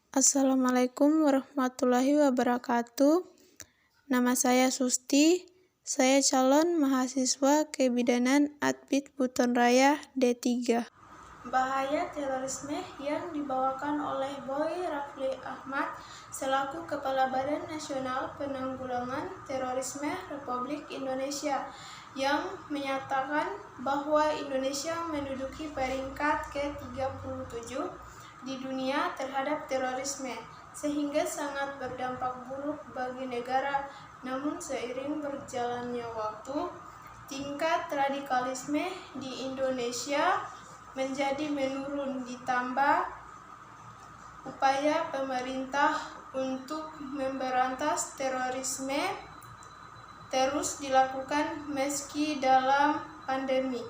Assalamualaikum warahmatullahi wabarakatuh. Nama saya Susti. Saya calon mahasiswa Kebidanan Adbid Buton Raya D3. Bahaya terorisme yang dibawakan oleh Boy Rafli Ahmad selaku Kepala Badan Nasional Penanggulangan Terorisme Republik Indonesia yang menyatakan bahwa Indonesia menduduki peringkat ke-37 di dunia terhadap terorisme, sehingga sangat berdampak buruk bagi negara. Namun seiring berjalannya waktu, tingkat radikalisme di Indonesia menjadi menurun, ditambah upaya pemerintah untuk memberantas terorisme terus dilakukan meski dalam pandemi.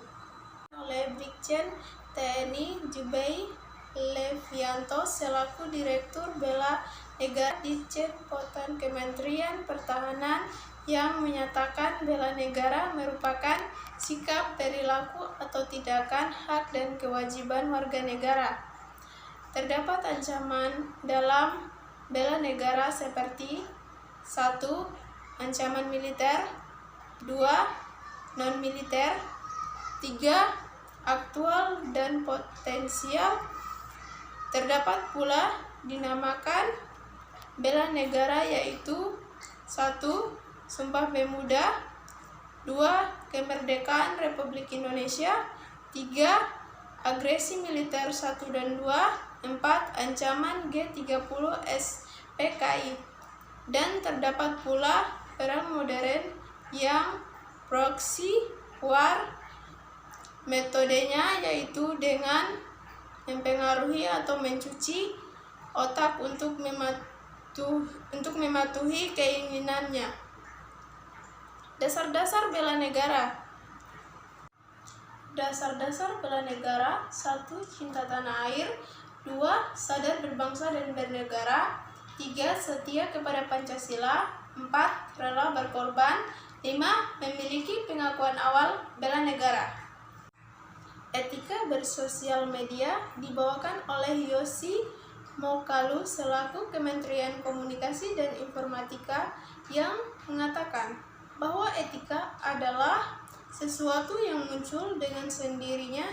Oleh Brigjen TNI Jubei Levianto selaku Direktur Bela Negara di Cepotan Kementerian Pertahanan yang menyatakan bela negara merupakan sikap, perilaku, atau tindakan hak dan kewajiban warga negara. Terdapat ancaman dalam bela negara seperti 1. Ancaman militer, 2. non-militer, 3. aktual dan potensial. Terdapat pula dinamakan bela negara, yaitu 1. Sumpah Pemuda, 2. Kemerdekaan Republik Indonesia, 3. Agresi militer 1 dan 2, 4. Ancaman G30 SPKI. Dan terdapat pula perang modern yang proxy war. Metodenya yaitu dengan mempengaruhi atau mencuci otak untuk mematuhi keinginannya. Dasar-dasar bela negara. Dasar-dasar bela negara: 1. Cinta tanah air, 2. Sadar berbangsa dan bernegara, 3. Setia kepada Pancasila, 4. Rela berkorban, 5. Memiliki pengakuan awal bela negara. Etika bersosial media dibawakan oleh Yosi Mokalu selaku Kementerian Komunikasi dan Informatika yang mengatakan bahwa etika adalah sesuatu yang muncul dengan sendirinya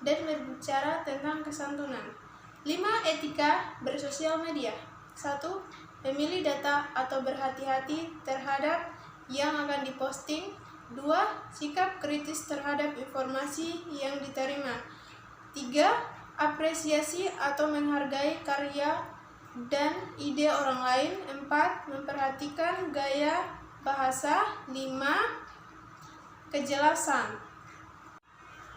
dan berbicara tentang kesantunan. 5. Etika bersosial media. 1. Memilih data atau berhati-hati terhadap yang akan diposting. 2. Sikap kritis terhadap informasi yang diterima. 3. Apresiasi atau menghargai karya dan ide orang lain. 4. Memperhatikan gaya bahasa. 5. Kejelasan.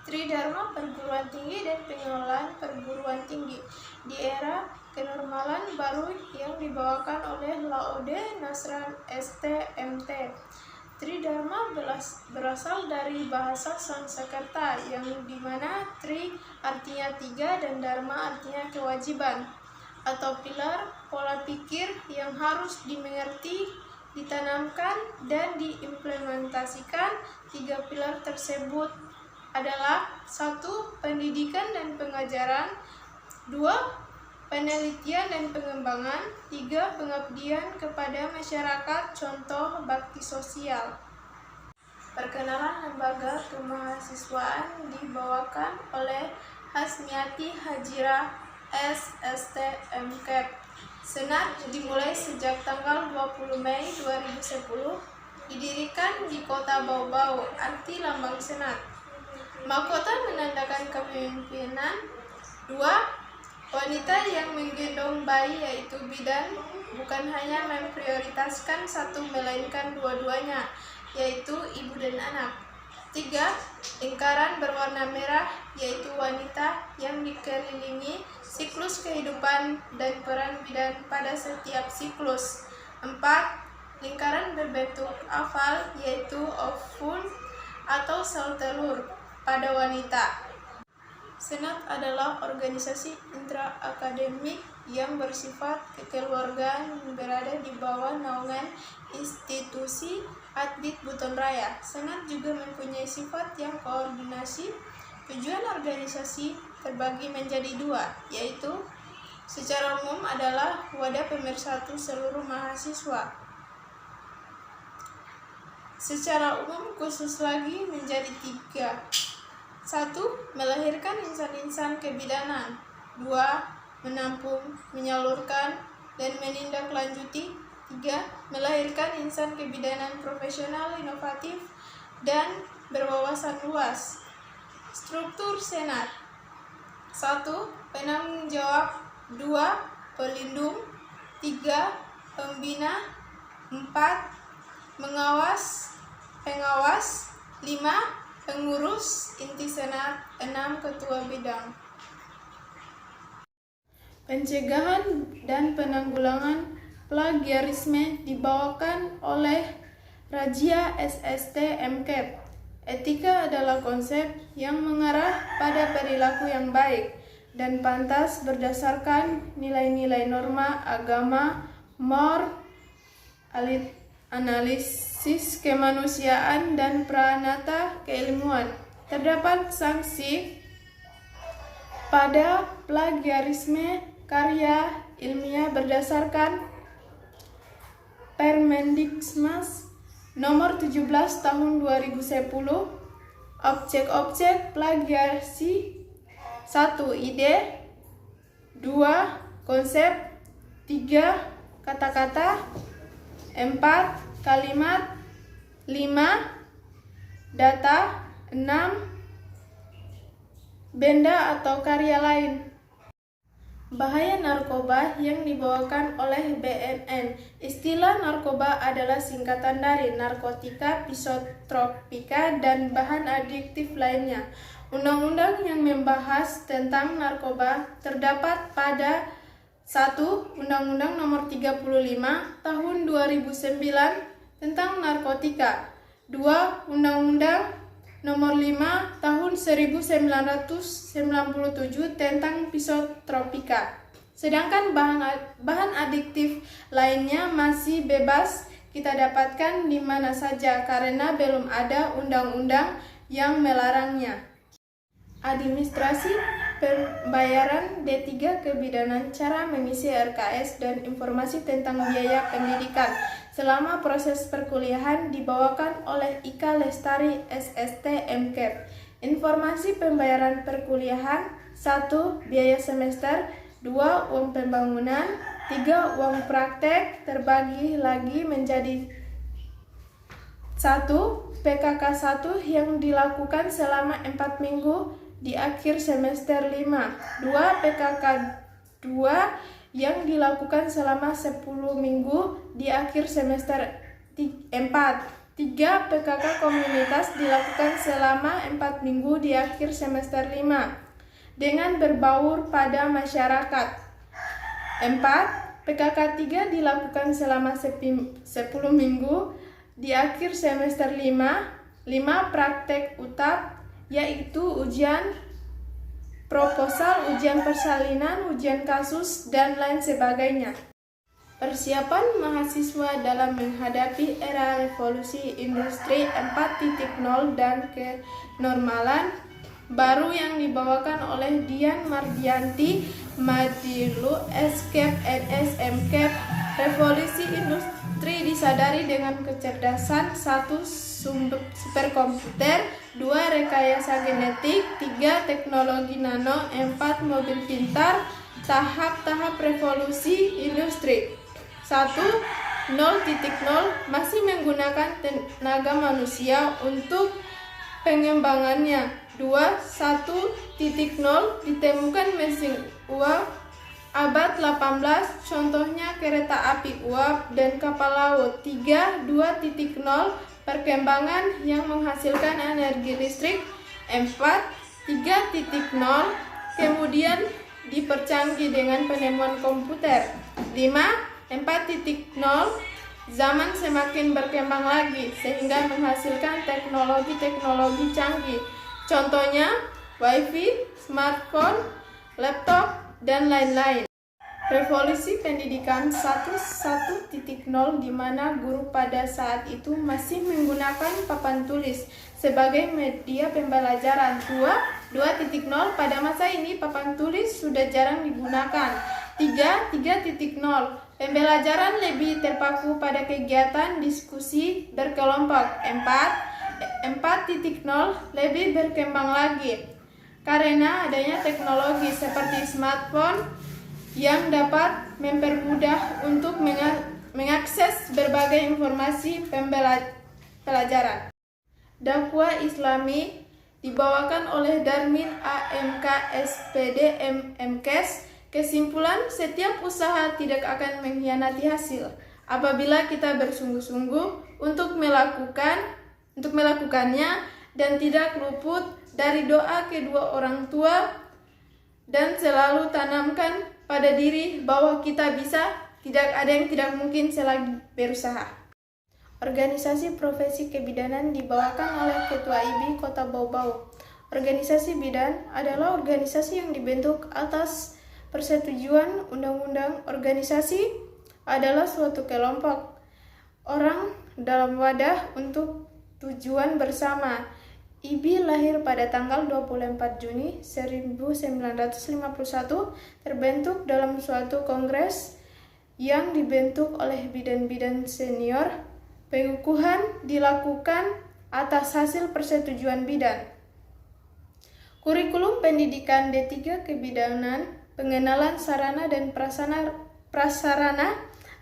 Tridharma perguruan tinggi dan pengelolaan perguruan tinggi di era kenormalan baru yang dibawakan oleh Laude Nasran STMT. Tridharma berasal dari bahasa Sanskerta yang dimana tri artinya 3 dan dharma artinya kewajiban atau pilar pola pikir yang harus dimengerti, ditanamkan, dan diimplementasikan. 3 pilar tersebut adalah 1. Pendidikan dan pengajaran, 2. Penelitian dan pengembangan, 3. Pengabdian kepada masyarakat, contoh bakti sosial. Perkenalan lembaga kemahasiswaan dibawakan oleh Hasmiati Hajira SST MKEP. Senat dimulai sejak tanggal 20 Mei 2010, didirikan di Kota Bau-Bau. Arti lambang Senat: mahkota menandakan kepemimpinan. 2. Wanita yang menggendong bayi, yaitu bidan, bukan hanya memprioritaskan satu melainkan dua-duanya, yaitu ibu dan anak. 3. Lingkaran berwarna merah, yaitu wanita yang dikelilingi siklus kehidupan dan peran bidan pada setiap siklus. 4. Lingkaran berbentuk oval, yaitu ovum atau sel telur pada wanita. Senat adalah organisasi intra-akademik yang bersifat kekeluargaan berada di bawah naungan institusi Adbid Buton Raya. Senat juga mempunyai sifat yang koordinasi. Tujuan organisasi terbagi menjadi 2, yaitu secara umum adalah wadah pemersatu seluruh mahasiswa. Secara umum khusus lagi menjadi 3. 1. Melahirkan insan-insan kebidanan. 2. Menampung, menyalurkan, dan menindaklanjuti. 3. Melahirkan insan kebidanan profesional, inovatif, dan berwawasan luas. Struktur Senat. 1. Penanggung jawab. 2. Pelindung. 3. Pembina. 4. Pengawas. 5. Pengurus inti Senat. 6. Ketua bidang. Pencegahan dan penanggulangan plagiarisme dibawakan oleh Rajia SST MKEP. Etika adalah konsep yang mengarah pada perilaku yang baik dan pantas berdasarkan nilai-nilai norma agama, analisis kemanusiaan, dan pranata keilmuan. Terdapat sanksi pada plagiarisme karya ilmiah berdasarkan Permendiknas Nomor 17 Tahun 2010. Objek-objek plagiasi: 1. Ide. 2. Konsep. 3. Kata-kata. 4. Kalimat. 5. Data. 6. Benda atau karya lain. Bahaya narkoba yang dibawakan oleh BNN. Istilah narkoba adalah singkatan dari narkotika, psikotropika, dan bahan adiktif lainnya. Undang-undang yang membahas tentang narkoba terdapat pada 1. Undang-Undang Nomor 35 Tahun 2009 tentang narkotika. 2. Undang-Undang Nomor 5 Tahun 1997 tentang psikotropika. Sedangkan bahan adiktif lainnya masih bebas kita dapatkan di mana saja karena belum ada undang-undang yang melarangnya. Administrasi pembayaran D3 kebidanan, cara mengisi RKS, dan informasi tentang biaya pendidikan selama proses perkuliahan dibawakan oleh Ika Lestari SST MKEP. Informasi pembayaran perkuliahan: 1. Biaya semester. 2. Uang pembangunan. 3. Uang praktek terbagi lagi menjadi 1. PKK 1 yang dilakukan selama 4 minggu di akhir semester 5. 2. PKK 2 yang dilakukan selama 10 minggu di akhir semester 4. 3. PKK komunitas dilakukan selama 4 minggu di akhir semester 5 dengan berbaur pada masyarakat. 4. PKK 3 dilakukan selama 10 minggu di akhir semester 5. 5. Praktek UTAP, yaitu ujian proposal, ujian persalinan, ujian kasus, dan lain sebagainya. Persiapan mahasiswa dalam menghadapi era revolusi industri 4.0 dan kenormalan baru yang dibawakan oleh Dian Mardianti Madilu Escape NSMCAP. Revolusi industri disadari dengan kecerdasan: 1. Superkomputer. 2. Rekayasa genetik. 3. Teknologi nano. 4. Mobil pintar. Tahap-tahap revolusi industri. 1. 0.0 masih menggunakan tenaga manusia untuk pengembangannya. 2. 1.0 ditemukan mesin uap abad 18, contohnya kereta api uap dan kapal laut. 3. 2.0 perkembangan yang menghasilkan energi listrik. 4. 3.0 kemudian dipercanggih dengan penemuan komputer. 5. 4.0 zaman semakin berkembang lagi sehingga menghasilkan teknologi-teknologi canggih. Contohnya wifi, smartphone, laptop, dan lain-lain. Revolusi pendidikan 1.0 di mana guru pada saat itu masih menggunakan papan tulis sebagai media pembelajaran. 2.0 pada masa ini papan tulis sudah jarang digunakan. 3.0 Pembelajaran lebih terpaku pada kegiatan diskusi berkelompok. 4.0 Lebih berkembang lagi karena adanya teknologi seperti smartphone yang dapat mempermudah untuk mengakses berbagai informasi pembelajaran. Dakwah Islami dibawakan oleh Darmin AMK SPD MMKes. Kesimpulan, setiap usaha tidak akan mengkhianati hasil apabila kita bersungguh-sungguh untuk melakukannya dan tidak luput dari doa kedua orang tua dan selalu tanamkan pada diri bahwa kita bisa, tidak ada yang tidak mungkin selagi berusaha. Organisasi profesi kebidanan dibawakan oleh Ketua IBI Kota Bau-Bau. Organisasi bidan adalah organisasi yang dibentuk atas persetujuan undang-undang. Organisasi adalah suatu kelompok orang dalam wadah untuk tujuan bersama. IBI lahir pada tanggal 24 Juni 1951, terbentuk dalam suatu kongres yang dibentuk oleh bidan-bidan senior. Pengukuhan dilakukan atas hasil persetujuan bidan. Kurikulum pendidikan D3 Kebidanan, pengenalan sarana dan prasarana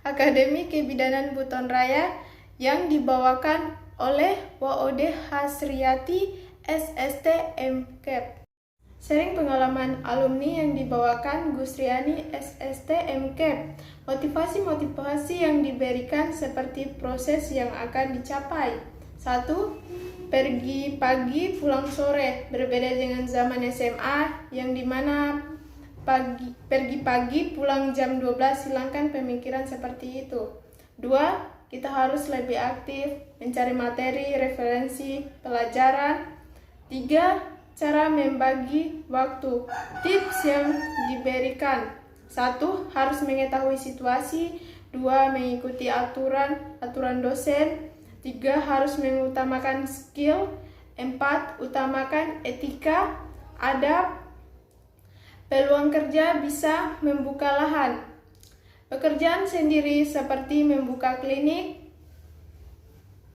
Akademi Kebidanan Buton Raya yang dibawakan oleh WOD Hasriyati SST MKep. Sharing pengalaman alumni yang dibawakan Gusriani SST MKep. Motivasi-motivasi yang diberikan seperti proses yang akan dicapai. 1. Pergi pagi pulang sore. Berbeda dengan zaman SMA yang dimana pergi pagi pulang jam 12, hilangkan pemikiran seperti itu. 2. Kita harus lebih aktif mencari materi, referensi, pelajaran. 3. Cara membagi waktu. Tips yang diberikan. 1. Harus mengetahui situasi. 2. Mengikuti aturan dosen. 3. Harus mengutamakan skill. 4. Utamakan etika, adab. Peluang kerja bisa membuka lahan. Pekerjaan sendiri seperti membuka klinik,